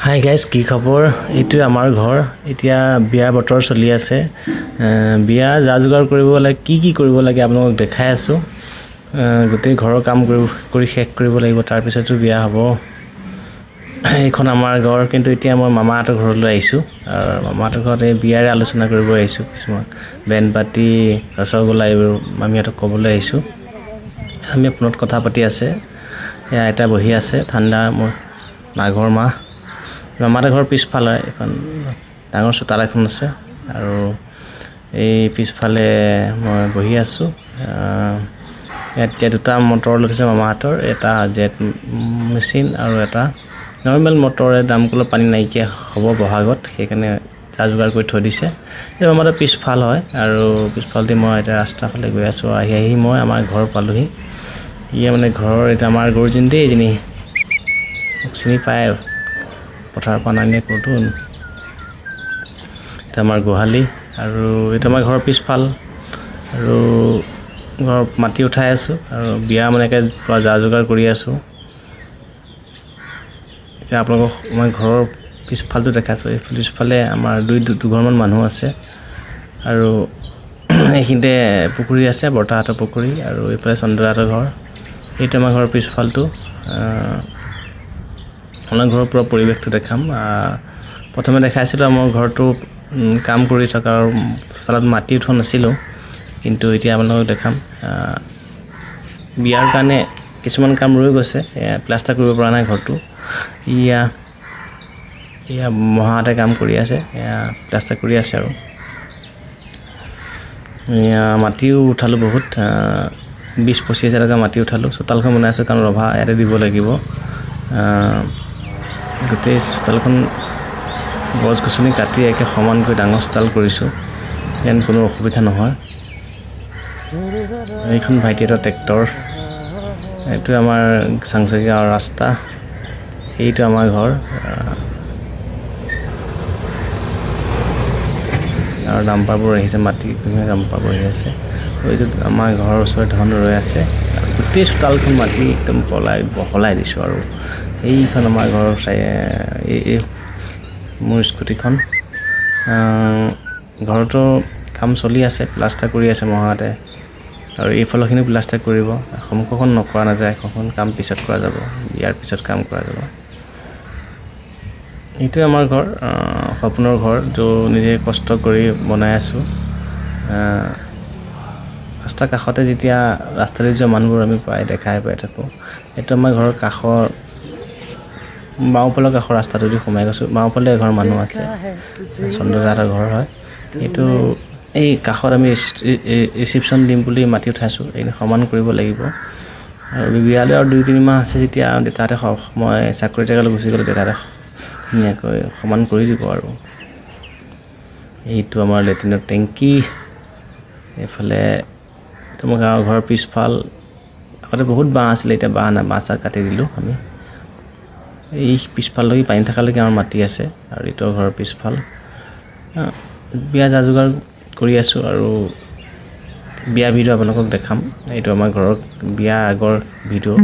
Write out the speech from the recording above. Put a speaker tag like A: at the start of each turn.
A: Hi guys, কি খবৰ? এইটো আমাৰ ঘৰ। এতিয়া বিয়া বতৰ চলি আছে। বিয়া যা যোগাৰ কৰিব লাগে, কি কৰিব লাগে আপোনালোকক দেখাই আছোঁ। গোটেই ঘৰৰ কাম কৰি শেষ কৰিব লাগিব, তাৰপিছতো বিয়া হ'ব। এইখন আমাৰ ঘৰ, কিন্তু এতিয়া মই মামাহঁতৰ ঘৰলৈ আহিছোঁ। আৰু মামাহঁতৰ ঘৰত এই বিয়াৰে আলোচনা কৰিব আহিছোঁ। কিছুমান বেণ্ড পাৰ্টি, ৰসগোল্লা এইবোৰ মামীহঁতক ক'বলৈ আহিছোঁ। আমি ফোনত কথা পাতি আছে। সেয়া আইতা বহি আছে, ঠাণ্ডা মাঘৰ মাহ। মামাহঁতৰ ঘৰৰ পিছফালে এখন ডাঙৰ চোতাল এখন আছে, আৰু এই পিছফালে মই বহি আছোঁ। ইয়াত এতিয়া দুটা মটৰ লৈছে মামাহঁতৰ, এটা জেট মেচিন আৰু এটা নৰ্মেল মটৰে। দামকলৰ পানী নাইকিয়া হ'ব বহাগত, সেইকাৰণে যা যোগাৰ কৰি থৈ দিছে। এই মামাহঁতৰ পিছফাল হয়, আৰু পিছফালেদি মই এতিয়া ৰাস্তাৰ ফালে গৈ আছোঁ। আহি মই আমাৰ ঘৰ পালোহি। মানে ঘৰৰ এতিয়া আমাৰ গৰুজনী দেই, এইজনী মোক চিনি পায়। পথাৰৰ পৰা নানিয়ে ক'তো। এটা আমাৰ গোহালি, আৰু এইটো আমাৰ ঘৰৰ পিছফাল। আৰু ঘৰৰ মাটি উঠাই আছোঁ, আৰু বিয়া এনেকৈ পুৰা যা যোগাৰ কৰি আছোঁ। এতিয়া আপোনালোকক মই ঘৰৰ পিছফালটো দেখাইছোঁ। এই পিছফালে আমাৰ দুঘৰমান মানুহ আছে, আৰু এইখিনিতে পুখুৰী আছে, বৰ্তাহঁতৰ পুখুৰী। আৰু এইফালে চন্দ্ৰহঁতৰ ঘৰ। এইটো আমাৰ ঘৰৰ পিছফালটো। আপোনাৰ ঘৰৰ পৰা পৰিৱেশটো দেখাম। প্ৰথমে দেখাইছিলোঁ আমাৰ ঘৰটো কাম কৰি থকা, আৰু চোতালত মাটি উঠোৱা নাছিলোঁ, কিন্তু এতিয়া আপোনালোকক দেখাম। বিয়াৰ কাৰণে কিছুমান কাম ৰৈ গৈছে, প্লাষ্টাৰ কৰিব পৰা নাই ঘৰটো। এয়া মহাহঁতে কাম কৰি আছে, এয়া প্লাষ্টাৰ কৰি আছে। আৰু এয়া মাটিও উঠালোঁ বহুত, 20-25 হাজাৰ টকা মাটি উঠালোঁ। চোতালখন বনাই আছোঁ, কাৰণ ৰভা ইয়াতে দিব লাগিব। গোটেই চোতালখন গছ গছনি কাটি একে সমানকৈ ডাঙৰ চোতাল কৰিছোঁ, যেন কোনো অসুবিধা নহয়। এইখন ভাইটিহঁতৰ ট্ৰেক্টৰ। এইটো আমাৰ চাংচকীয়া ৰাস্তা। সেইটো আমাৰ ঘৰ। আৰু ডাম্পাৰবোৰ আহিছে, মাটি ডাম্পাৰবোৰ আহি আছে। এইটো আমাৰ ঘৰৰ ওচৰত ধন ৰৈ আছে। গোটেই চোতালখন মাটি একদম বহলাই দিছোঁ। আৰু এইখন আমাৰ ঘৰৰ এই মোৰ স্কুটিখন। ঘৰতো কাম চলি আছে, প্লাষ্টাৰ কৰি আছে মহাহঁতে। আৰু এইফালৰখিনি প্লাষ্টাৰ কৰিব। সন্মুখখন নকৰা নাযায়, এখন কাম পিছত কৰা যাব, ইয়াৰ পিছত কাম কৰা যাব। এইটোৱে আমাৰ ঘৰ, সপোনৰ ঘৰ, য'ত নিজে কষ্ট কৰি বনাই আছোঁ। ৰাস্তাৰ কাষতে যেতিয়া ৰাস্তাতে যোৱা মানুহবোৰ আমি দেখাই পাই থাকোঁ। এইটো আমাৰ ঘৰৰ কাষৰ বাওঁফালৰ কাষৰ ৰাস্তাটোদি সোমাই গৈছোঁ। বাওঁফালে এঘৰ মানুহ আছে, চন্দ্ৰদাহঁতৰ ঘৰ হয়। এইটো এই কাষত আমি ৰিচিপশ্যন দিম বুলি মাটি উঠাইছোঁ, এইখিনি সমান কৰিব লাগিব। আৰু বিয়ালৈ আৰু 2-3 মাহ আছে। যেতিয়া দেউতাহঁতে মই চাকৰি জেগালৈ গুচি গ'লে, দেউতাহঁতে ধুনীয়াকৈ সমান কৰি দিব। আৰু এইটো আমাৰ লেট্ৰিনৰ টেংকি। এইফালে এইটো মোৰ গাঁৱৰ ঘৰৰ পিছফাল। আগতে বহুত বাঁহ আছিলে, এতিয়া বাঁহ চাহ কাটি দিলোঁ আমি। এই পিছফাললৈকে পানী থকালৈকে আমাৰ মাটি আছে, আৰু এইটো ঘৰৰ পিছফাল। বিয়া যা যোগাৰ কৰি আছোঁ, আৰু বিয়া ভিডিঅ' আপোনালোকক দেখাম। এইটো আমাৰ ঘৰৰ বিয়াৰ আগৰ ভিডিঅ'।